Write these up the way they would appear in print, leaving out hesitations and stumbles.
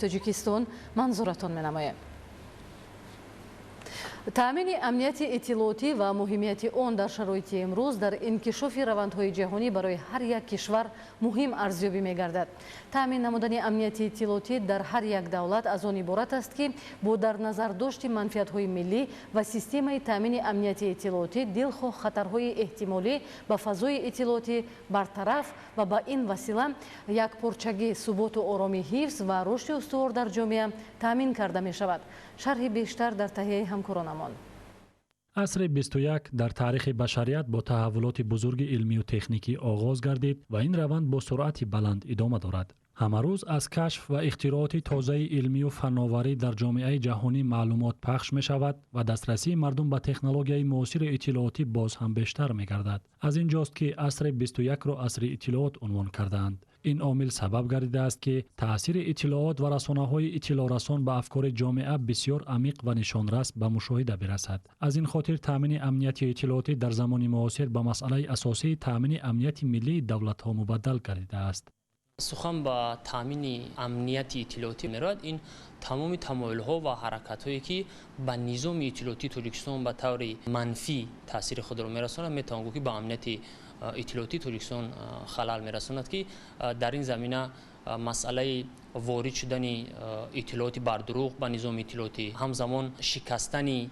тоҷикистон манзуратон менамоем. таъмини амнияти иттилоотӣ ва муҳимияти он дар шароити имрӯз дар инкишофи равандҳои ҷаҳонӣ барои ҳар як кишвар муҳим арзёбӣ мегардад. таъмин намудани амнияти иттилоотӣ дар ҳар як давлат аз он иборат аст ки бо дар назардошти манфиатҳои миллӣ ва системаи таъмини амнияти иттилоотӣ дилхоҳ хатарҳои эҳтимолӣ ба фазои иттилоотӣ бартараф ва ба ин васила якпорчагӣ, суботу оромӣ ҳифз ва рушди устувор дар ҷомеа таъмин карда мешавад. шарҳи бештар дар таҳияи ҳамкоронамон. асри 21 дар таърихи башарият бо таҳаввулоти бузурги илмию техникӣ оғоз гардид ва ин раванд бо суръати баланд идома дорад. ҳамарӯз аз кашф ва ихтироати тозаи илмию фанноварӣ дар ҷомеаи ҷаҳонӣ маълумот пахш мешавад ва дастрасии мардум ба технологияи муосири иттилоотӣ боз ҳам бештар мегардад. аз ин ҷост ки асри 21-ро асри иттилоот унвон кардаанд. ин омил сабаб гардидааст ки таъсири иттилоот ва расонаҳои иттилоърасон ба афкори ҷомеа бисёр амиқ ва нишонрас ба мушоҳида бирасад. аз ин хотир таъмини амнияти иттилоотӣ дар замони муосир ба масъалаи асосии таъмини амнияти миллии давлатҳо мубаддал гардидааст. сухан ба таъмини амнияти иттилоотӣ мерояд, ин тамоми тамоилҳо ва ҳаракатҳое ки ба низоми иттилоотии Тоҷикистон ба таври манфӣ таъсири худро мерасонад, метавон гуфт ки ба амнияти иттилоотии Тоҷикистон халал мерасонад, ки дар ин замина масъалаи ворид шудани иттилооти бар дурӯғ ба низоми иттилоотӣ, ҳамзамон шикастани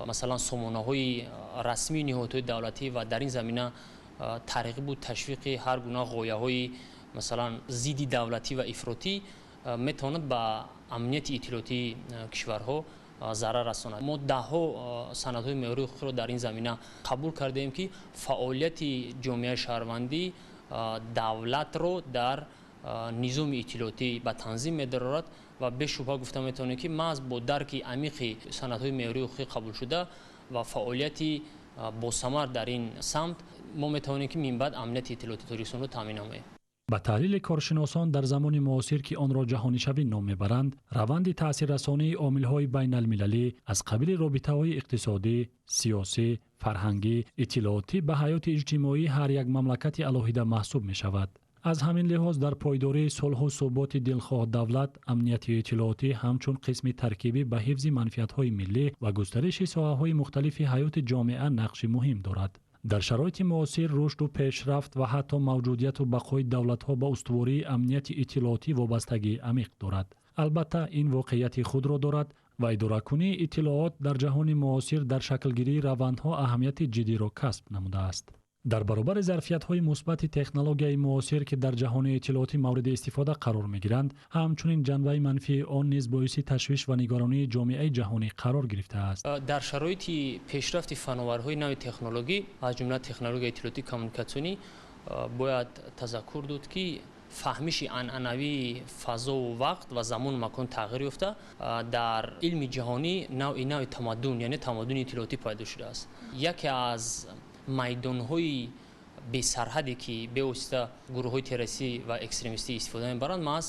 масалан сомонаҳои расмии ниҳодҳои давлатӣ ва дар ин замина тарғибу ташвиқи ҳар гуна ғояҳои масалан зидди давлатӣ ва ифротӣ метавонад ба амнияти иттилоотии кишварҳо зарар расонад. мо даҳҳо санадҳои меъёрии ҳуқуқиро дар ин замина қабул кардаем ки фаъолияти ҷомеаи шаҳрвандӣ давлатро дар низоми иттилоотӣ ба танзим медарорад ва бешубҳа гуфта метавонем ки маҳз бо дарки амиқи санадҳои меъёрии ҳуқуқӣ қабулшуда ва фаъолияти босамар дар ин самт мо метавонем ки минбаъд амнияти иттилоотии Тоҷикистонро таъмин намоем. ба таҳлили коршиносон дар замони муосир ки онро ҷаҳонишавӣ ном мебаранд, раванди таъсиррасонии омилҳои байналмилалӣ аз қабили робитаҳои иқтисодӣ, сиёсӣ, фарҳангӣ, иттилоотӣ ба ҳаёти иҷтимоии ҳар як мамлакати алоҳида маҳсуб мешавад. аз ҳамин лиҳоз дар пойдории сулҳу суботи дилхоҳ давлат, амнияти иттилоотӣ ҳамчун қисми таркибӣ ба ҳифзи манфиатҳои миллӣ ва густариши соҳаҳои мухталифи ҳаёти ҷомеа нақши муҳим дорад. дар шароити муосир рушду пешрафт ва ҳатто мавҷудияту бақои давлатҳо ба устувории амнияти иттилоотӣ вобастагии амиқ дорад. албатта ин воқеияти худро дорад ва идоракунии иттилоот дар ҷаҳони муосир дар шаклгирии равандҳо аҳамияти ҷиддиро касб намудааст. дар баробари зарфиятҳои мусбати технологияи муосир ки дар ҷаҳони иттилоотӣ мавриди истифода қарор мегиранд, ҳамчунин ҷанбаи манфии он низ боиси ташвиш ва нигаронии ҷомеаи ҷаҳонӣ қарор гирифтааст. дар шароити пешрафти фанновариҳои нави технологӣ аз ҷумла технологияи иттилоотии коммуникатсионӣ бояд тазаккур дод ки фаҳмиши анъанавии фазову вақт ва замону макон тағйир ёфта дар илми ҷаҳонӣ нави тамаддун, яъне тамаддуни иттилоотӣ пайдо шудааст. яке аз майдонҳои бесарҳаде ки бевосита гурӯҳҳои террористӣ ва экстремистӣ истифода мебаранд маҳз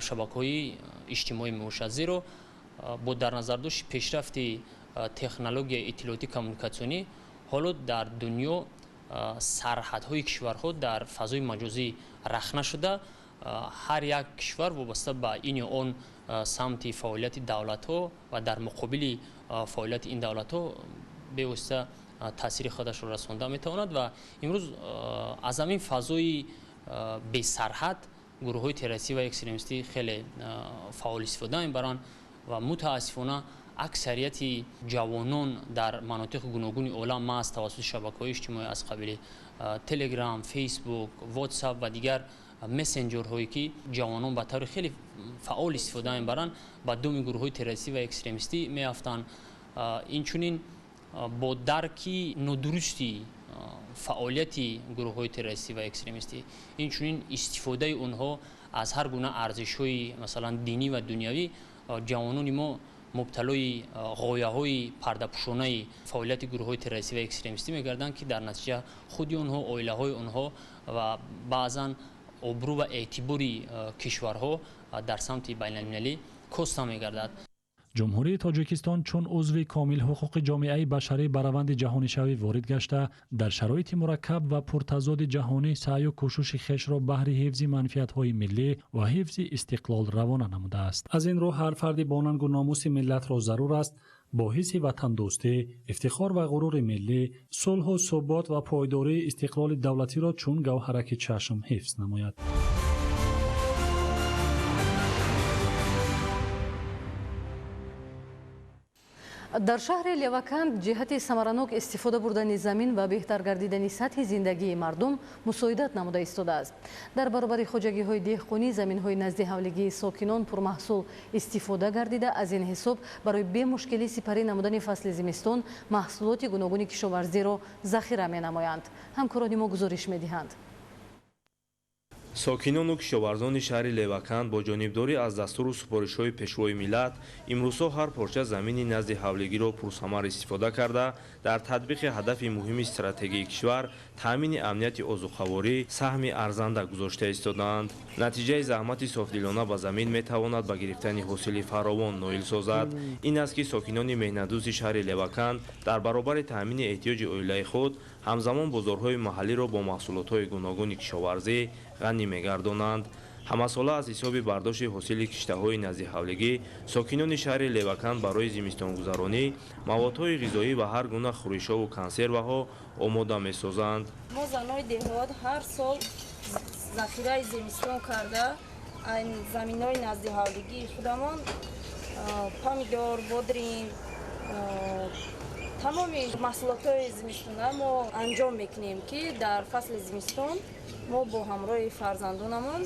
шабакаҳои иҷтимоӣ мебошад. зеро бо дарназардошти пешрафти технологияи иттилоотӣ коммуникатсионӣ ҳоло дар дунё сарҳадҳои кишварҳо дар фазои маҷозӣ рахна шуда, ҳар як кишвар вобаста ба ин ё он самти фаъолияти давлатҳо ва дар муқобили фаъолияти ин давлатҳо бевосита таъсири худашро расонда метавонад ва имрӯз аз ҳамин фазои бесарҳад гурӯҳҳои террористӣ ва экстремистӣ хеле фаъол истифода мебаранд ва мутаассифона аксарияти ҷавонон дар манотиқи гуногуни олам маҳз тавассути шабакаҳои иҷтимоӣ аз қабили телеграм, фейсбук, вотсап ва дигар мессенҷерҳое ки ҷавонон ба таври хеле фаъол истифода мебаранд ба думи гурӯҳҳои террористӣ ва экстремистӣ меафтанд. инчунин бо дарки нодурусти фаъолияти гурӯҳҳои террористӣ ва экстремистӣ, инчунин истифодаи онҳо аз ҳар гуна арзишҳои масалан динӣ ва дунявӣ, ҷавонони мо мубталои ғояҳои пардапӯшонаи фаъолияти гурӯҳҳои террористӣ ва экстремистӣ мегарданд ки дар натиҷа худи онҳо, оилаҳои онҳо ва баъзан обрӯ ва эътибори кишварҳо дар самти байналмилалӣ коста мегардад. جمهوری تاجیکستان چون عضو کامل حقوق جامعه بشری به روند جهانی شوی وارد گشته در شرایط مرکب و پرتضاد جهانی سعی و کوشش خویش را بهر حفظ منفعت‌های ملی و حفظ استقلال روانه نموده است. از این رو هر فرد با ننگ و ناموس ملت را ضرور است با حس وطن دوستی، افتخار و غرور ملی، صلح و ثبات و پایداری استقلال دولتی را چون گوهرک چشم حفظ نماید. در شهر لیوکند جهت ثمرانок استفاده بردن زمین و بهتر گردیدن سطح زندگی مردم مساعدت نموده ایستاده است. در برابر خوجگی های دهقانی زمین های نزد حوالگی ساکنان پرمحصول استفاده گردیده. از این حساب برای به مشکلی سپری نمودن فصل زمستان محصولات گوناگون کشاورزی را ذخیره می نمایند. همکاران ما گزارش می دهند. ساکنان و کشاورزان شهر لیوکند با جانبداری از دستور سپارش‌های پیشوای ملت امروزها هر پارچه زمینی نزد حوالگی را پرثمر استفاده کرده در تطبیق هدف مهم استراتژی کشور تامین امنیت آذوقه‌واری سهم ارزنده گذاشته ایستادند. نتیجه زحمت صافدلانه با زمین میتواند به گرفتن حاصل فراوان نائل سازد. این است که ساکنان مهنت‌دوز شهر لیوکند در برابر تامین احتیاج عائله خود همزمان بازارهای محلی را با محصولات‌های گوناگون کشاورزی غنی می‌گردانند. همساله از حساب برداشت حاصل کشته‌های نزد حوالگی ساکنان شهر لیوکند برای زمستان‌گذرانی موادهای غذایی و هر گونه خورش‌ها و کنسروها آماده می‌سازند. ما زنای دهات هر سال ذخیره زمستان کرده این زمین‌های نزد حوالگی خودمان پامیدور، بادرین، تمام محصولات‌های زمستانه ما انجام میکنیم که در فصل زمستان ما با همراه فرزندانمان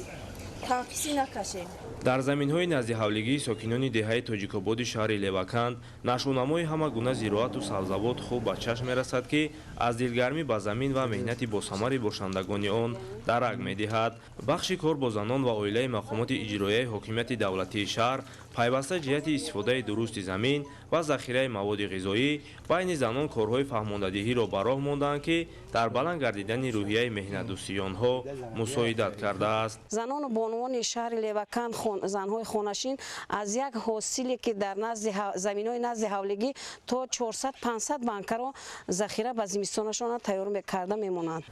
تنقیصی نکشیم. در زمین‌های نزد حوالگی ساکنان دهه تاجیک‌آباد شهر لیوکند نشونمای همه گونه زراعت و سبزوات خوب به چشم می‌رسد که از دلگرمی به زمین و مهنت باثمر باشندگان آن درک می‌دهد. بخش کار با زنان و عائله مقامات اجرایی حکومت دولتی شهر پیوسته جهت استفاده درست زمین و ذخیره مواد غذایی بین زنان کارهای فهماندهی را به راه ماندند که در بلند گردیدن روحیه مهنت‌دوستی آنها مساعدت کرده است. زنان و بانوان شهر لیوکند زنهای خانشین از یک حاصلی که در نزد زمین‌های نزد حوالگی تا 400-500 بنکه را ذخیره به زمستانشان تیار می‌کرده می‌مانند.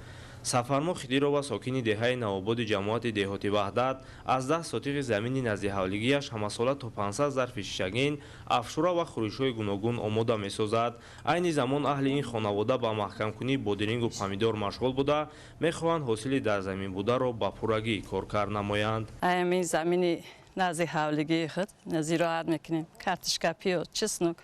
سفرما خدیرا و ساکن دهه نوآباد جماعت دهاتی وحدت از 10 ساتیق زمین نزد حوالگیش همساله تا 500 ظرف شیشگین افشوره و خورش‌های گوناگون آماده می‌سازد. عین زمان اهل این خانواده با محکم‌کنی بادرینگ و پامیدور مشغول بوده می‌خواهند حاصل در زمین بوده را با پورگی کار نمایند. این زمین نزد حوالگی خود زراعت می‌کنیم. کارتشکا پیاز، چسنک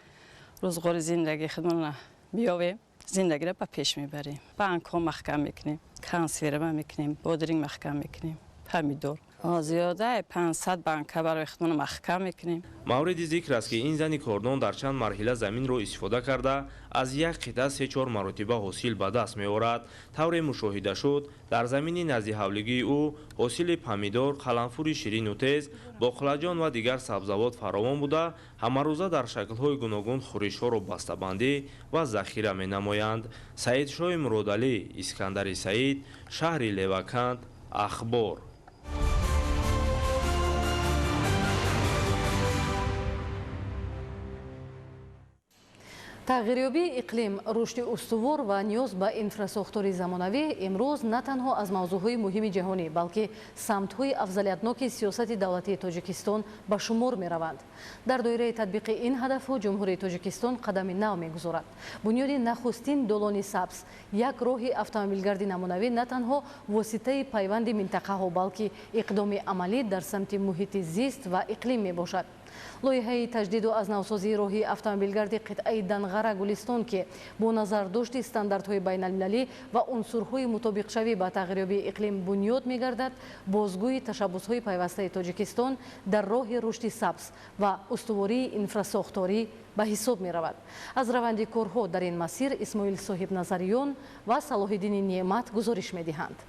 روزگار زندگی خودمون بیاویم. زندگی را به پیش میبریم. بانک ها محکم میکنیم، کنسرو میکنیم، بادرینگ محکم میکنیم، پامیدور. زیاده 500 بانک برای خودمون محکم میکنیم. مورد ذکر است که این زن کاردان در چند مرحله زمین را استفاده کرده از یک قطعه 3-4 مرتبه حاصل به دست میآورد. طور مشاهده شد در زمین نزد حوالگی او حاصل پامیدور، قلنفور شیرین و تیز، باقلاجان و دیگر سبزوات فراوان بوده همه روزه در شکل‌های گوناگون خورش‌ها را بسته‌بندی و ذخیره می‌نمایند. سعید شاه مرادعلی، اسکندر سعید، شهر لیوکند، اخبار. تغییریابی اقلیم، رشد استوار و نیاز به اینفراساختور زمانوی امروز نه تنها از موضوعهای مهم جهانی بلکه سمت‌های افضلیتناک سیاست دولتی تاجیکستان به شمار می‌روند. در دایره تطبیق این هدف‌ها جمهوری تاجیکستان قدم نو می‌گذارد. بنیاد نخستین دالان سبز، یک راه اتومبیلگردی نمونوی نه تنها واسطه پیوند منطقه‌ها بلکه اقدام عملی در سمت محیط زیست و اقلیم میباشد. لایحه تجدید و از نوسازی راهی اتومبیلگردی قطعه دنغره گلستان که با نظر داشت استانداردهای بین المللی و عنصرهای مطابق شوی با تغییریابی اقلیم بنیاد می‌گردد، بازگوی تشبس‌های پیوسته تاجیکستان در راه رشد سبز و استواری انفراساختاری به حساب می‌رود. از روند کارها در این مسیر اسماعیل صاحب نظریان و صلاح الدین نعمت گزارش می‌دهند.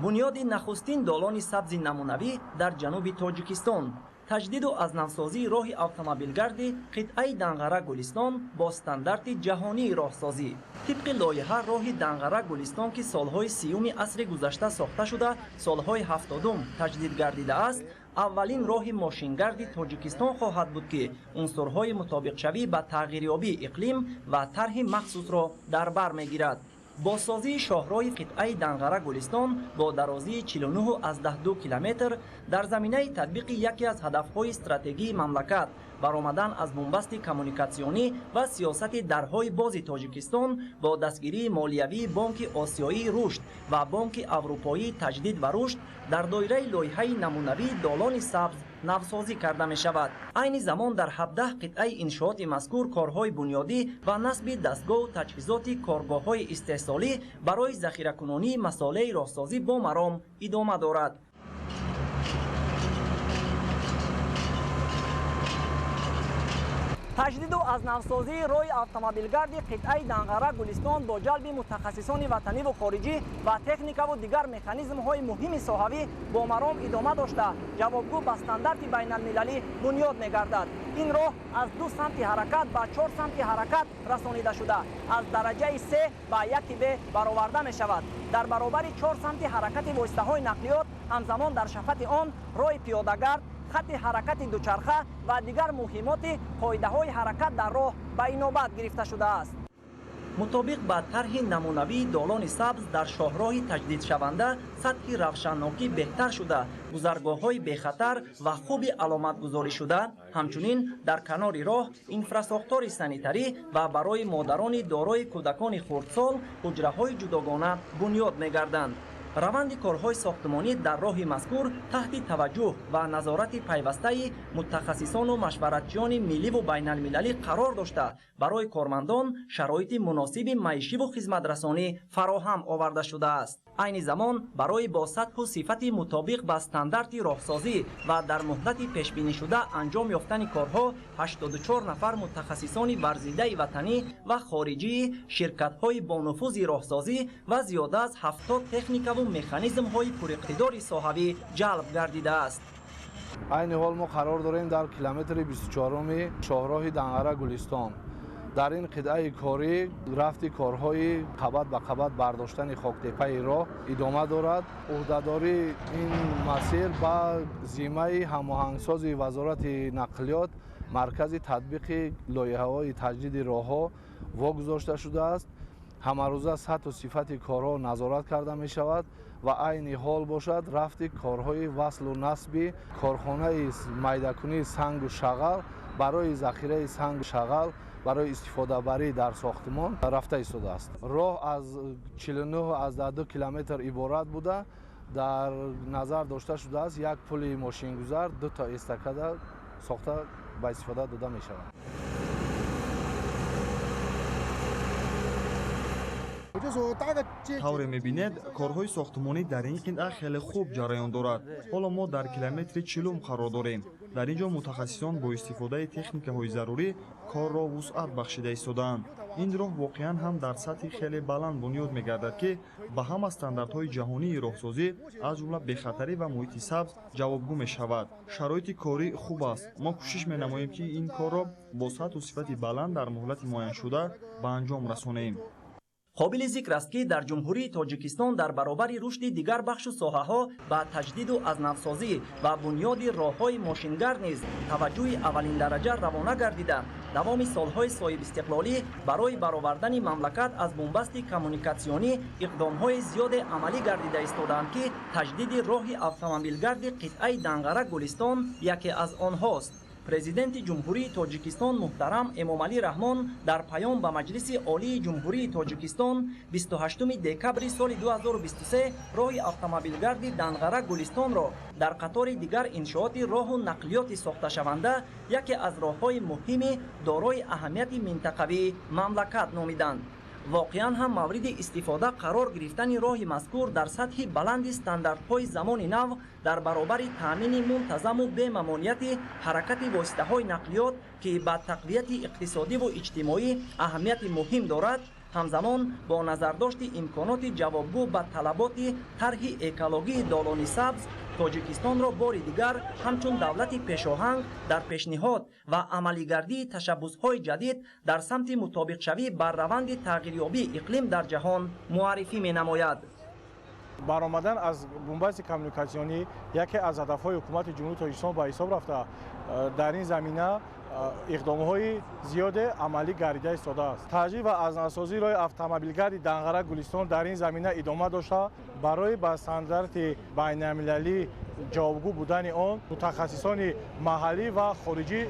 بنیاد نخستین دالان سبز نمونوی در جنوب تاجیکستان، تجدید و از نوسازی راه اتومبیلگردی قطعه دنغره گلستان با استاندارد جهانی راهسازی. طبق لایحه راه دنغره گلستان که سالهای 30 عصر گذشته ساخته شده، سالهای 70 تجدید گردیده است، اولین راه ماشینگرد تاجیکستان خواهد بود که عنصرهای مطابق‌شوی با تغییریابی اقلیم و طرح مخصوص را در بر میگیرد. بازسازی شاهراه قطعه دنغره گلستان با درازی 49.2 کیلومتر در زمینه تطبیق یکی از هدفهای استراتژی مملکت برآمدن از بنبست کمونیکاسیونی و سیاست درهای باز تاجیکستان با دستگیری مالیوی بانک آسیایی رشد و بانک اروپایی تجدید و رشد در دایره لایحه نمونوی دالان سبز نوسازی کرده می شود. عین زمان در 17 قطعه انشاءات مذکور کارهای بنیادی و نصب دستگاه و تجهیزات کارگاه‌های استحصالی برای ذخیره‌کننی مساله راهسازی با مرام ادامه دارد. تجدید و از نوسازی راه اتومبیلگرد قطعه دنغره گلستان با جلب متخصصان وطنی و خارجی و تکنیک و دیگر مکانیزم‌های مهم صحوی با مرام ادامه داشته جوابگو به استاندارد بین المللی بنیاد می‌گردد. این راه از 2 سمت حرکت به 4 سمت حرکت رسانیده شده از درجه 3 به 1B برآورده می شود. در برابر 4 سمت حرکت واسطه‌های نقلیات همزمان در شفت آن راه پیاده‌گرد، خط حرکت دوچرخه و دیگر مهمات قاعده‌های حرکت در راه به نوبت گرفته شده است. مطابق با طرح نمونوی دالان سبز در شاهراه تجدید شونده سطح روشنناکی بهتر شده، گذرگاه‌های بخطر و خوب علامت گذاری شده، همچنین در کنار راه اینفراساختار سانیتری و برای مادران دارای کودکان خردسال حجره‌های جداگانه بنیاد می‌گردند. روند کارهای ساختمانی در راه مذکور تحت توجه و نظارت پیوسته متخصصان و مشورتچیان ملی و بین المللی قرار داشته برای کارمندان شرایط مناسب معیشی و خدمت رسانی فراهم آورده شده است. عین زمان برای با سطح و صفت مطابق با استاندارد راهسازی و در مهلت پیش بینی شده انجام یافتن کارها 84 نفر متخصصان ورزیده وطنی و خارجی، شرکت‌های با نفوذ راهسازی و زیاده از 70 تکنیک و مکانیزم‌های پراقتدار صحوی جلب گردیده است. عین حال ما قرار داریم در کیلومتر 24 شاهراه دنغره گلستان. در این قطعه کاری رفت کارهای قبط به قبط برداشتن خاکتپه راه ادامه دارد. عهدهداری این مسیر با ذمه هماهنگسازی وزارت نقلیات مرکز تطبیق لایحه‌های تجدید راه‌ها واگذاشته شده است. همروزه سطح و صفت کارها نظارت کرده می شود و عین حال باشد رفت کارهای وصل و نصب کارخانه میده‌کنی سنگ و شغل برای ذخیره سنگ و شغل برای استفاده بری در ساختمان رفته ایستاده است. راه از 49.2 کیلومتر عبارت بوده در نظر داشته شده است یک پل ماشینگذار 2 تا استکاده ساخته به استفاده داده می شود. тавре мебинед корҳои сохтмонӣ дар ин қитъа хеле хуб ҷараён дорад. ҳоло мо дар километри 40 қарор дорем. дар ин ҷо мутахассисон бо истифодаи техникаҳои зарурӣ корро вусъат бахшида истодаанд. ин роҳ воқеан ҳам дар сатҳи хеле баланд бунёд мегардад ки ба ҳама стандартҳои ҷаҳонии роҳсозӣ аз ҷумла бехатарӣ ва муҳити сабз ҷавобгӯ мешавад. шароити корӣ хуб аст. мо кӯшиш менамоем ки ин корро бо сатҳу сифати баланд дар муҳлати муайяншуда ба анҷом расонем. قابل ذکر است که در جمهوری تاجیکستان در برابر رشد دیگر بخش و ساحه‌ها با تجدید و از نوسازی و بنیاد راه‌های ماشینگرد نیز توجه اولین درجه روانه گردیده دوام سالهای صاحب استقلالی برای برآوردن مملکت از بنبست کمونیکاسیونی اقدام‌های زیاد عملی گردیده ایستادند که تجدید راه اتومبیلگرد قطعه دنغره گلستان یکی از آنهاست. پرزیدنت جمهوری تاجیکستان محترم امامعلی رحمان در پیام به مجلس عالی جمهوری تاجیکستان 28 دکبر سال 2023 راه اتومبیلگرد دنغره گلستان را در قطار دیگر انشاءات راه و نقلیات ساخته شونده یکی از راه‌های مهم دارای اهمیت منطقوی مملکت نامیدند. واقعا هم مورد استفاده قرار گرفتن راه مذکور در سطح بلند استانداردهای زمان نو در برابر تامین منتظم و بی‌ممانعت حرکت واسطه‌های نقلیات که با تقویت اقتصادی و اجتماعی اهمیت مهم دارد، همزمان با نظرداشت امکانات جوابگو به طلبات طرح اکولوژی دالان سبز تاجیکستان را بار دیگر همچون دولت پیشاهنگ در پیشنهاد و عملیگردی تشبس‌های جدید در سمت مطابق شوی بر روند تغییریابی اقلیم در جهان معرفی می‌نماید. баромадан аз бумбасти коммуникатсионӣ яке аз ҳадафҳои ҳукумати ҷумҳурии тоҷикистон ба ҳисоб рафта дар ин замина иқдомҳои зиёде амалӣ гардида истодааст. таҷдид ва азнасозии роҳи автомобилгарди Данғара Гулистон дар ин замина идома дошта, барои ба стандарти байналмилалӣ ҷавобгӯ будани он мутахассисони маҳаллӣ ва хориҷӣ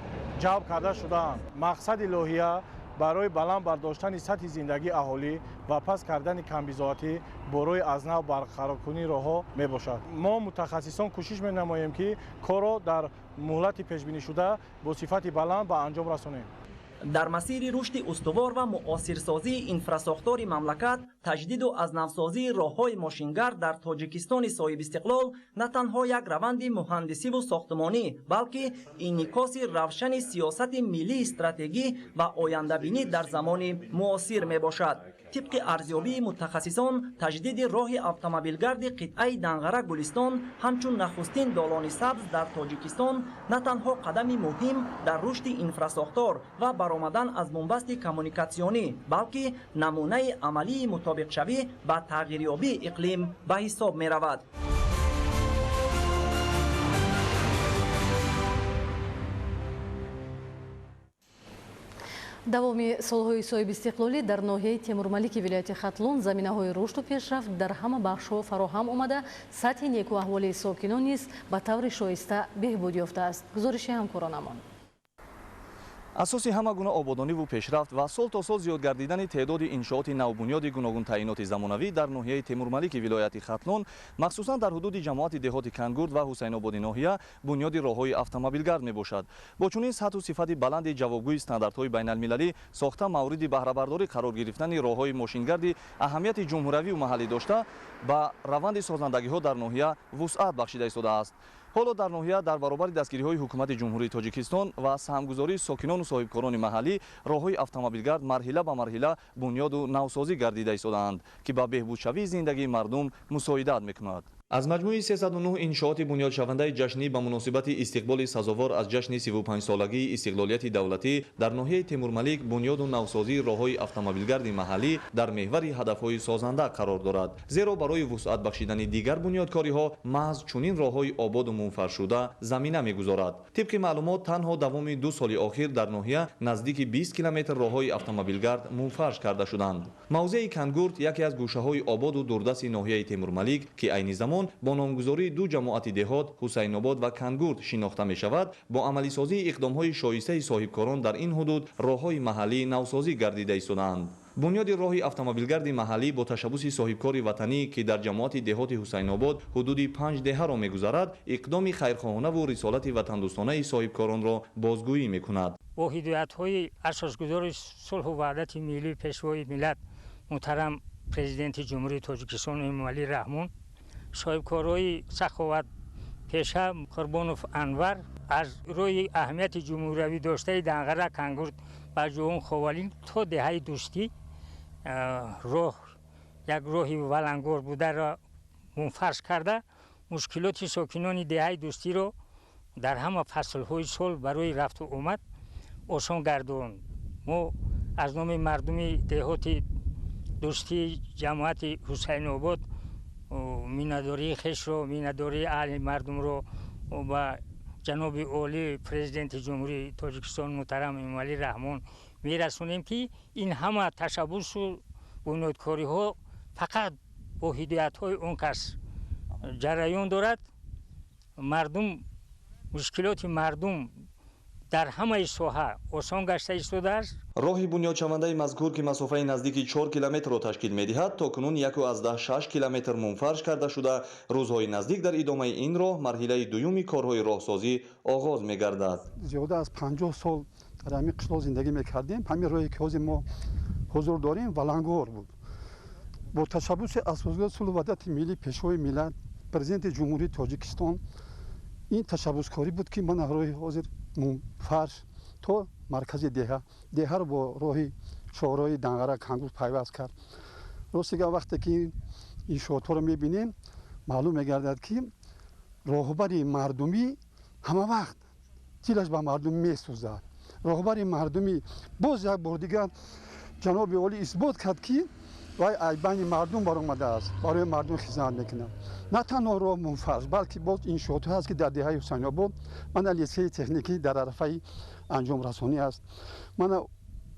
ҷалб карда шудаанд. мақсади лоиҳа барои баланд бардоштани сатҳи зиндагии аҳолӣ ва паст кардани камбизоатӣ бо роҳи аз нав барқароркунии роҳҳо мебошад. мо мутахассисон кӯшиш менамоем ки корро дар муҳлати пешбинишуда бо сифати баланд ба анҷом расонем. дар масири рушди устувор ва муосирсозии инфрасохтори мамлакат, таҷдиду азнавсозии роҳҳои мошингард дар Тоҷикистони соҳибистиқлол на танҳо як раванди муҳандисиву сохтмонӣ, балки инъикоси равшани сиёсати миллии стратегӣ ва ояндабинӣ дар замони муосир мебошад. тибқи арзёбии мутахассисон, таҷдиди роҳи автомобилгарди қитъаи Данғара Гулистон ҳамчун нахустин долони сабз дар Тоҷикистон на танҳо қадами муҳим дар рушди инфрасохтор ва баромадан аз бумбасти коммуникатсионӣ, балки намунаи амалии мутобиқшавӣ ба тағйирёбии иқлим ба ҳисоб меравад. давоми солҳои соҳибистиқлолӣ дар ноҳияи Темурмалики вилояти Хатлон заминаҳои рушду пешрафт дар ҳама бахшҳо фароҳам омада, сатҳи некуаҳволии сокинон низ ба таври шоиста беҳбуд ёфтааст. гузориши ҳамкоронамон. асоси ҳама гуна ободониву пешрафт ва сол то сол зиёд гардидани теъдоди иншооти навбунёди гуногун таъиноти замонавӣ дар ноҳияи Темурмалики вилояти Хатлон, махсусан дар ҳудуди ҷамоати деҳоти Кангурд ва ҳусайнободи ноҳия бунёди роҳҳои автомобилгард мебошад. бо чунин сатҳу сифати баланди ҷавобгӯи стандартҳои байналмилалӣ сохта мавриди баҳрабардорӣ қарор гирифтани роҳҳои мошингарди аҳамияти ҷумҳуравию маҳаллӣ дошта ба раванди созандагиҳо дар ноҳия вусъат бахшида истодааст. ҳоло дар ноҳия дар баробари дастгириҳои ҳукумати ҷумҳурии Тоҷикистон ва саҳмгузории сокинону соҳибкорони маҳаллӣ роҳҳои автомобилгард марҳила ба марҳила бунёду навсозӣ гардида истодаанд, ки ба беҳбудшавии зиндагии мардум мусоидат мекунад. аз маҷмӯи 309 иншооти бунёдшавандаи ҷашнӣ ба муносибати истиқболи сазовор аз ҷашни 35-солагии истиқлолияти давлатӣ дар ноҳияи Темурмалик бунёду навсозии роҳҳои автомобилгарди маҳаллӣ дар меҳвари ҳадафҳои созанда қарор дорад. зеро барои вусъат бахшидани дигар бунёдкориҳо маҳз чунин роҳҳои ободу мунфаршуда замина мегузорад. тибқи маълумот танҳо давоми 2 соли охир дар ноҳия наздики 20 километр роҳҳои автомобилгард мунфарш карда шуданд. мавзеи Кангурд яке аз гӯшаҳои ободу дурдасти ноҳияи Темурмалик, ки айни замон бо номгузории ду ҷамоати деҳот Ҳусайнобод ва Кангурд шинохта мешавад, бо амалисозии иқдомҳои шоистаи соҳибкорон дар ин ҳудуд роҳҳои маҳаллӣ навсозӣ гардида истодаанд. бунёди роҳи автомобилгарди маҳаллӣ бо ташаббуси соҳибкори ватанӣ, ки дар ҷамоати деҳоти Ҳусайнобод ҳудуди 5 деҳаро мегузарад, иқдоми хайрхоҳонаву рисолати ватандӯстонаи соҳибкоронро бозгӯӣ мекунад. бо ҳидоятҳои асосгузори сулҳу ваҳдати миллӣ пешвои миллат муҳтарам президенти ҷумҳурии Тоҷикистон Эмомалӣ Раҳмон, соҳибкорои саховат пеша Қурбонов Анвар аз рӯи аҳамияти ҷумҳуравӣ доштаи Данғара Кангурд ба ҷувон Ховалин то деҳаи дӯстӣ роҳ як роҳи валангор бударо мунфарш карда, мушкилоти сокинони деҳаи дӯстиро дар ҳама фаслҳои сол барои рафту омад осон гардонд. мо аз номи мардуми деҳоти дӯстии ҷамоати Ҳусайнобод миннатдории хешро, миннатдории аҳли мардумро ба ҷаноби оли президенти ҷумҳурии Тоҷикистон муҳтарам Эмомалӣ Раҳмон мерасонем, ки ин ҳама ташаббусу бунёдкориҳо фақат бо ҳидоятҳои он кас ҷараён дорад. мардум мушкилоти мардум дар ҳамаи соҳа осон гашта истодааст. роҳи бунёдшавандаи мазкур, ки масофаи наздики 4 километрро ташкил медиҳад, то кунун 1.6 километр мунфарш карда шуда, рӯзҳои наздик дар идомаи ин роҳ марҳилаи дуюми корҳои роҳсозӣ оғоз мегардад. зиёда аз 50 сол дар ҳамин қишлоқ зиндагӣ мекардем. ҳамин роҳе ки ҳозир мо ҳузур дорем валангор буд. бо ташаббуси асосгузори сулҳу ваҳдати миллӣ пешвои миллат президенти ҷумҳурии Тоҷикистон ин ташаббускорӣ буд, ки ман роҳи ҳозир мунфарш то маркази деҳаро бо роҳи шоҳроҳи Данғара Кангурд пайваст кард. ростига вақте ки иншоотҳоро мебинем, маълум мегардад, ки роҳбари мардумӣ ҳама вақт дилаш ба мардум месӯзад. роҳбари мардумӣ боз як бор дигар ҷаноби олӣ исбот кард, ки وای بین مردم بار اومده است برای مردم خدمت میکنه نه تنها راه منفعل بلکه باز این شوت هست که در دهه حسین آباد من لیسه تکنیکی در عرفه انجام رسانی است من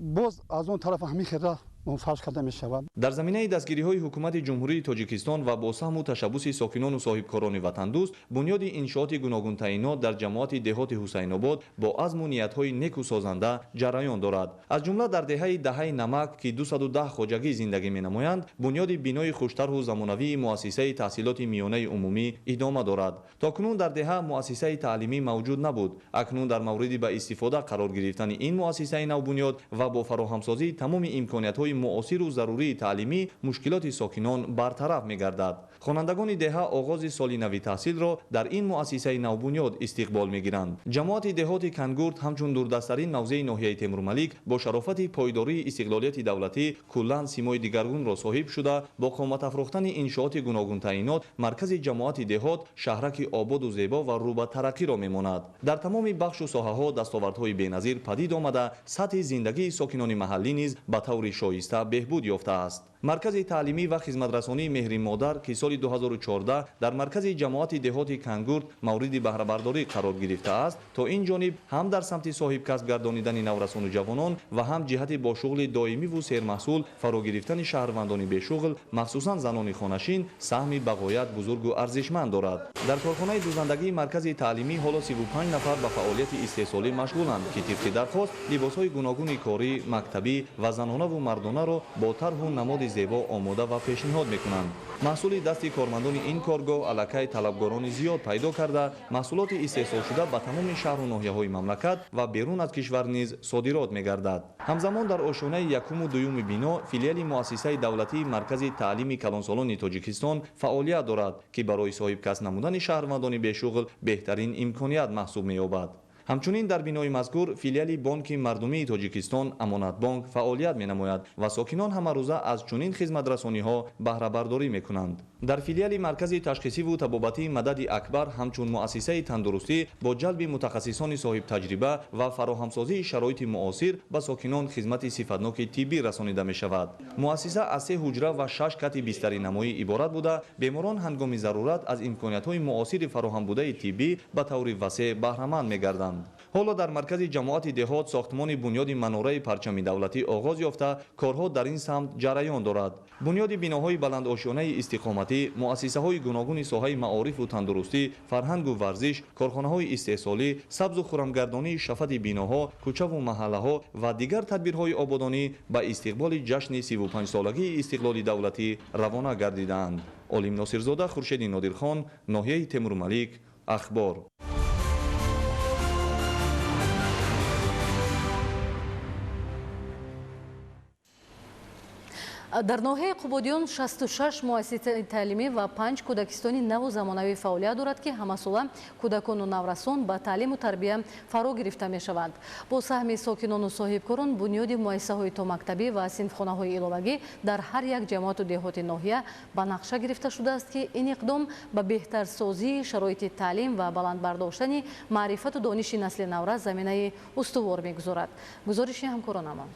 باز از اون طرف همین خیره منفعل کرده می شود. در زمینه دستگیری های حکومت جمهوری تاجیکستان و با سهم و تشبث ساکنان و صاحبکاران وطن دوست بنیاد انشاءات گوناگون تعیینات در جماعت دهات حسین آباد با عزم و نیت های نیک و سازنده جریان دارد. از جمله در دهه نمک که 210 خواجگی زندگی می نمایند بنیاد بینای خوشتر و زمانوی مؤسسه تحصیلات میانه عمومی ادامه دارد. تاکنون در دهه مؤسسه تعلیمی موجود نبود. اکنون در مورد به استفاده قرار گرفتن این مؤسسه نو بنیاد و با فراهمسازی تمام امکانات های معاصر و ضروری تعلیمی مشکلات ساکنان برطرف می‌گردد. خوانندگان دهه آغاز سال نوی تحصیل را در این مؤسسه نوبنیاد استقبال می‌گیرند. جماعت دهات کنگورد همچون دوردستترین موضع ناحیه تیمورملیک با شرافت پایداری استقلالیت دولتی کلاً سیمای دیگرگون را صاحب شده با قامت افروختن انشاءات گوناگون تعیینات مرکز جماعت دهات شهرک آباد و زیبا و رو به ترقی را می‌ماند. در تمام بخش و ساحه‌ها دستاوردهای بی‌نظیر پدید آمده سطح زندگی ساکنان محلی نیز به طور شایسته بهبود یافته است. مرکز تعلیمی و خدمترسانی مهر مادر که سال 2014 در مرکز جماعت دهات کنگورد مورد بهره برداری قرار گرفته است تا این جانب هم در سمت صاحب کسب گردانیدن نورسان و جوانان و هم جهت با شغل دائمی و سرمحصول فرا گرفتن شهروندان به شغل مخصوصا زنان خانشین سهمی بغایت بزرگ و ارزشمند دارد. در کارخانه دوزندگی مرکز تعلیمی حالا 35 نفر به فعالیت استحصالی مشغولند که طبق درخواست لباس‌های گوناگون کاری مکتبی و زنانه و مردانه را با طرح و نماد زیبا آماده و پیشنهاد میکنند. محصول دستی کارمندان این کارگاه الکی طلبگاران زیاد پیدا کرده محصولات استحصال شده به تمام شهر و ناحیه‌های مملکت و بیرون از کشور نیز صادرات می‌گردد. همزمان در آشیانه یکم و دوم بنا فیلیال مؤسسه دولتی مرکز تعلیم کلانسالان تاجیکستان فعالیت دارد که برای صاحب کسب نمودن شهروندان به شغل بهترین امکانیت محسوب می‌یابد. همچنین در بینای مذکور فیلیال بانک مردمی تاجیکستان امانت بانک فعالیت می‌نماید و ساکنان همه روزه از چنین خدمت رسانی‌ها بهره برداری می‌کنند. در فیلیال مرکز تشخیصی و طبابتی مدد اکبر همچون مؤسسه تندرستی با جلب متخصصان صاحب تجربه و فراهمسازی شرایط معاصر به ساکنان خدمت صفتناک طبی رسانیده می‌شود. مؤسسه از 3 حجره و 6 کت بستر نمایی عبارت بوده بیماران هنگام ضرورت از امکانات‌های معاصر فراهم بوده طبی به طور وسیع بهره‌مند می‌گردند. حالا در مرکز جماعت دهات ساختمان بنیاد مناره پرچم دولتی آغاز یافته کارها در این سمت جریان دارد. بنیاد بناهای بلند آشیانه استقامتی، مؤسسه‌های گوناگون ساحه معارف و تندرستی، فرهنگ و ورزش، کارخانه‌های استحصالی، سبز و خرمگردانی شفت بناها، کوچه و محله‌ها و دیگر تدبیرهای آبادانی به استقبال جشن 35 سالگی استقلال دولتی روانه گردیدند. عالم ناصرزاده، خورشید نادرخان، ناحیه تیمورملیک، اخبار. در ناحیه قبودیون 66 مؤسسه تعلیمی و 5 کودکستانی نو و زمانوی فعالیت دارد که همساله کودکان و نورسان به تعلیم و تربیت فرا گرفته می شوند. با سهم ساکنان و صاحبکاران بنیاد مؤسسه های تا مکتبی و صنفخانه های علاوگی در هر یک جماعت و دهات ناحیه به نقشه گرفته شده است که این اقدام به بهتر سازی شرایط تعلیم و بلند برداشتن معرفت و دانش نسل نو زمینه استوار می‌گذارد. گزارش همکارانمان.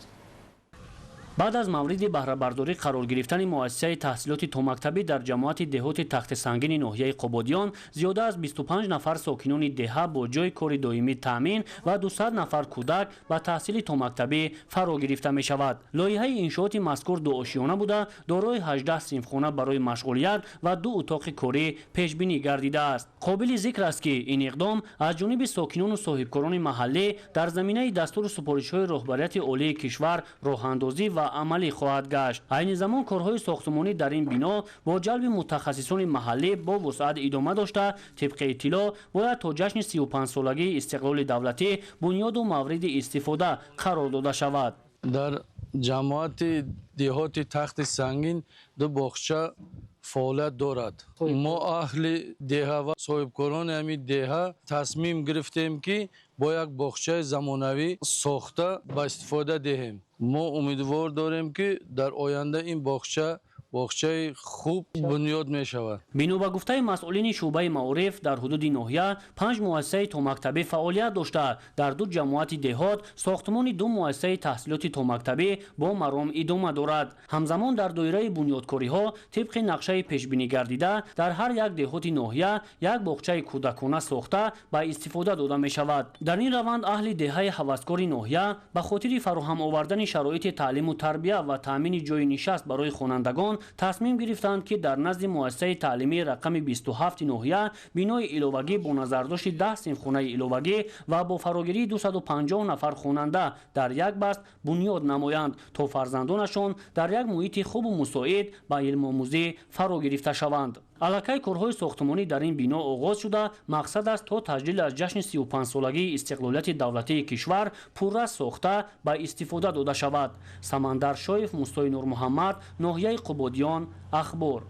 بعد از مورد بهره برداری قرار گرفتن مؤسسه تحصیلات تومکتبی در جماعت دهات تخت سنگین ناحیه قبادیان زیاده از 25 نفر ساکنان دهه با جای کار دائمی تامین و 200 نفر کودک به تحصیل تومکتبی فرا گرفته می شود. لایحه انشاءات مذکور دو آشیانه بوده دارای 18 صنفخانه برای مشغولیت و 2 اتاق کاری پیش بینی گردیده است. قابل ذکر است که این اقدام از جانب ساکنان و صاحبکاران محلی در زمینه دستور سفارش‌های رهبریت عالی کشور راه‌اندازی و عملی خواهد گشت. عین زمان کارهای ساختمانی در این بنا با جلب متخصصان محلی با وسعت ادامه داشته طبق اطلاع باید تا جشن 35 سالگی استقلال دولتی بنیاد و مورد استفاده قرار داده شود. در جماعت دهات تخت سنگین 2 باغچه فعالیت دارد. ما اهل دهه و صاحبکاران همین دهه تصمیم گرفتیم که با یک باغچه زمانوی ساخته به استفاده دهیم. ما امیدوار داریم که در آینده این باغچه боғчаи хуб бунёд мешавад. бино ба гуфтаи масъулини шуъбаи маориф дар ҳудуди ноҳия 5 муассисаи томактабӣ фаъолият дошта, дар 2 ҷамоати деҳот сохтмони 2 муассисаи таҳсилоти томактабӣ бо маром идома дорад. ҳамзамон дар доираи бунёдкориҳо тибқи нақшаи пешбинӣ гардида дар ҳар як деҳоти ноҳия як боғчаи кӯдакона сохта ба истифода дода мешавад. дар ин раванд аҳли деҳаи ҳаваскори ноҳия ба хотири фароҳам овардани шароити таълиму тарбия ва таъмини ҷойи нишаст барои хонандагон тасмим гирифтанд ки дар назди муассисаи таълимии рақами 27 ноҳия бинои иловагӣ бо назардошти 10 синфхонаи иловагӣ ва бо фарогирии 250 нафар хонанда дар як баст бунёд намоянд, то фарзандонашон дар як муҳити хубу мусоид ба илмомӯзӣ фаро гирифта шаванд. аллакай корҳои сохтмонӣ дар ин бино оғоз шуда, мақсад аст то таҷлил аз ҷашни 35-солагии истиқлолияти давлатии кишвар пурра сохта ба истифода дода шавад. Самандар Шоев, Мустои Нурмуҳаммад, ноҳияи Қубодиён, Ахбор.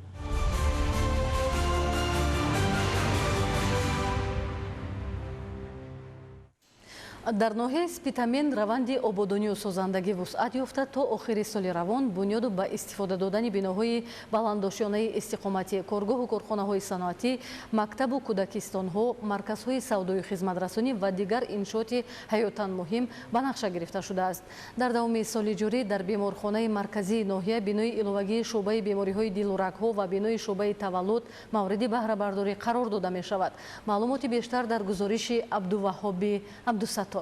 дар ноҳияи Спитамен раванди ободонию созандагӣ вусъат ёфта то охири соли равон бунёду ба истифода додани биноҳои баландошёнаи истиқоматӣ, коргоҳу корхонаҳои саноатӣ, мактабу кӯдакистонҳо, марказҳои савдою хизматрасонӣ ва дигар иншооти ҳаётан муҳим ба нақша гирифта шудааст. дар давоми соли ҷорӣ дар беморхонаи марказии ноҳия бинои иловагии шуъбаи бемориҳои дилу рагҳо ва бинои шуъбаи таваллуд мавриди баҳрабардорӣ қарор дода мешавад. маълумоти бештар дар гузориши Абдуваҳоби Абдусаттор.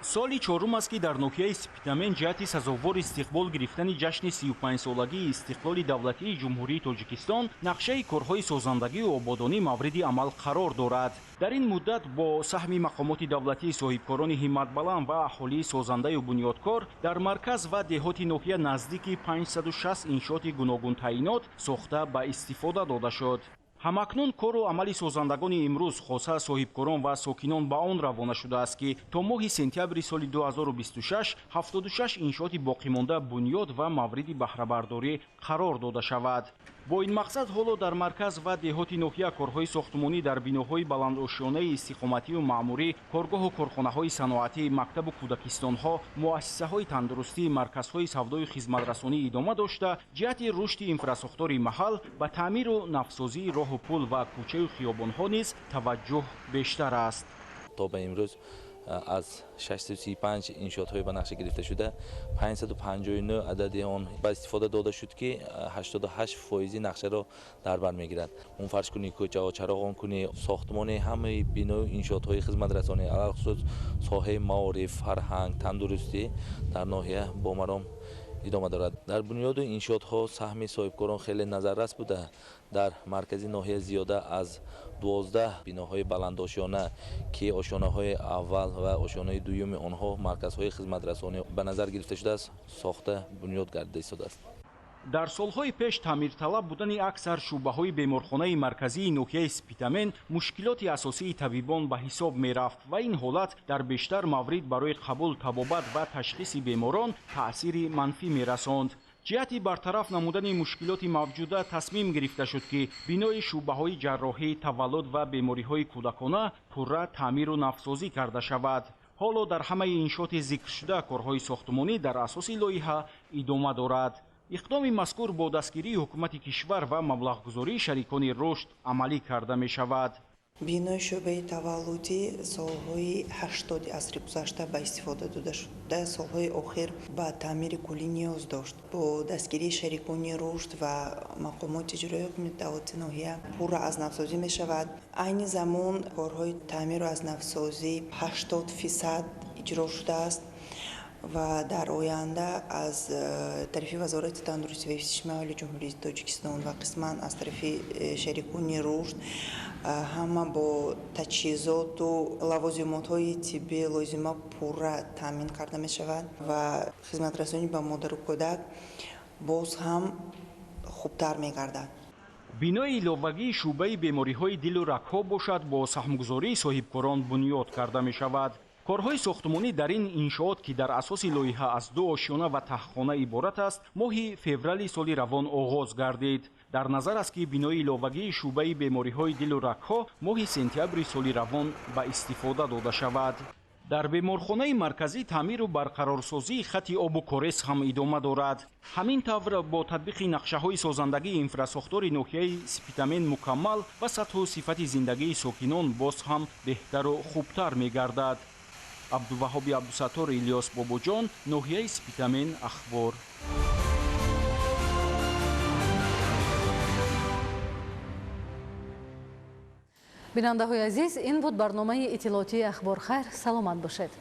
соли чорум аст ки дар ноҳияи Спитамен ҷиҳати сазовор истиқбол гирифтани ҷашни 35-солагии истиқлоли давлатии ҷумҳурии Тоҷикистон нақшаи корҳои созандагию ободонӣ мавриди амал қарор дорад. дар ин муддат бо саҳми мақомоти давлатии соҳибкорони ҳимматбаланд ва аҳолии созандаю бунёдкор дар марказ ва деҳоти ноҳия наздики 560 иншооти гуногун таъинот сохта ба истифода дода шуд. ҳамакнун кору амали созандагони имрӯз хоса соҳибкорон ва сокинон ба он равона шудааст ки то моҳи сентябри соли 2026 76 иншооти боқимонда бунёд ва мавриди баҳрабардорӣ қарор дода шавад. бо ин мақсад ҳоло дар марказ ва деҳоти ноҳия корҳои сохтмонӣ дар биноҳои баландошёнаи истиқоматию маъмурӣ, коргоҳу корхонаҳои саноатӣ, мактабу кӯдакистонҳо, муассисаҳои тандурустӣ, марказҳои савдою хизматрасонӣ идома дошта, ҷиҳати рушди инфраструктураи маҳал ба таъмиру навсозии роҳу пул ва кӯчаю хиёбонҳо низ таваҷҷӯҳ бештар аст. то ба имрӯз аз 635 иншоотҳои ба нақша гирифта шуда 559 адади он ба истифода дода шуд ки 88% нақшаро дар бар мегирад. он фарз куни кӯчаҳо, чароғон куни сохтмони ҳамаи бинои иншоотҳои хизматрасонӣ, алахусус соҳаи маориф, фарҳанг, тандурустӣ дар ноҳия бо маром идома дорад. дар бунёду иншоотҳо саҳми соҳибкорон хеле назаррас буда. дар маркази ноҳия зиёда аз 12 биноҳои баландошона ки ошонаҳои аввал ва ошонаи дуюми онҳо марказҳои хизматрасонӣ ба назар гирифта шудааст, сохта бунёд гардида истодааст. дар солҳои пеш таъмирталаб будани аксар шуъбаҳои беморхонаи марказии ноҳияи Спитамен мушкилоти асосии табибон ба ҳисоб мерафт ва ин ҳолат дар бештар маврид барои қабул, табобат ва ташхиси беморон таъсири манфӣ мерасонд. ҷиҳати бартараф намудани мушкилоти мавҷуда тасмим гирифта шуд ки бинои шуъбаҳои ҷарроҳӣ, таваллуд ва бемориҳои кӯдакона пурра таъмиру навсозӣ карда шавад. ҳоло дар ҳамаи иншооти зикршуда корҳои сохтмонӣ дар асоси лоиҳа идома дорад. иқдоми мазкур бо дастгирии ҳукумати кишвар ва маблағгузории шарикони рушд амалӣ карда мешавад. бинои шӯъбаи таваллудӣ солҳои 80 асри гузашта ба истифода дода шуда, солҳои охир ба таъмири куллӣ ниёз дошт. бо дастгирии шарикони рушд ва мақомоти иҷроии ҳукумати давлати ноҳия пурра аз навсозӣ мешавад. айни замон корҳои таъмиру аз навсозӣ 80% иҷро шудааст ва дар оянда аз тарафи вазорати тандурустӣ ва ҳифзи ижтимоӣ оли ҷумҳурии Тоҷикистон ва қисман аз тарафи шарикони рушд ҳама бо таҷҳизоту лавозимотҳои тиббии лозима пурра таъмин карда мешавад ва хизматрасонӣ ба модару кӯдак боз ҳам хубтар мегардад. бинои иловагии шуъбаи бемориҳои дилу рагҳо бошад бо саҳмгузории соҳибкорон бунёд карда мешавад. корҳои сохтмонӣ дар ин иншоот ки дар асоси лоиҳа аз 2 ошёна ва таххона иборат аст, моҳи феврали соли равон оғоз гардид. дар назар аст ки бинои иловагии шуъбаи бемориҳои дилу рагҳо моҳи сентябри соли равон ба истифода дода шавад. дар беморхонаи марказӣ таъмиру барқарорсозии хати обу корес ҳам идома дорад. ҳамин тавр бо татбиқи нақшаҳои созандагии инфраструктури ноҳияи Сипитамен мукаммал ва сатҳу сифати зиндагии сокинон боз ҳам беҳтару хубтар мегардад. абдуваҳоби абдусаттор, Илёс Бобоҷон, ноҳияи Сипитамен, ахбор. бинандаҳои азиз, ин буд барномаи иттилоотии ахбор. Хайр, саломат бошед.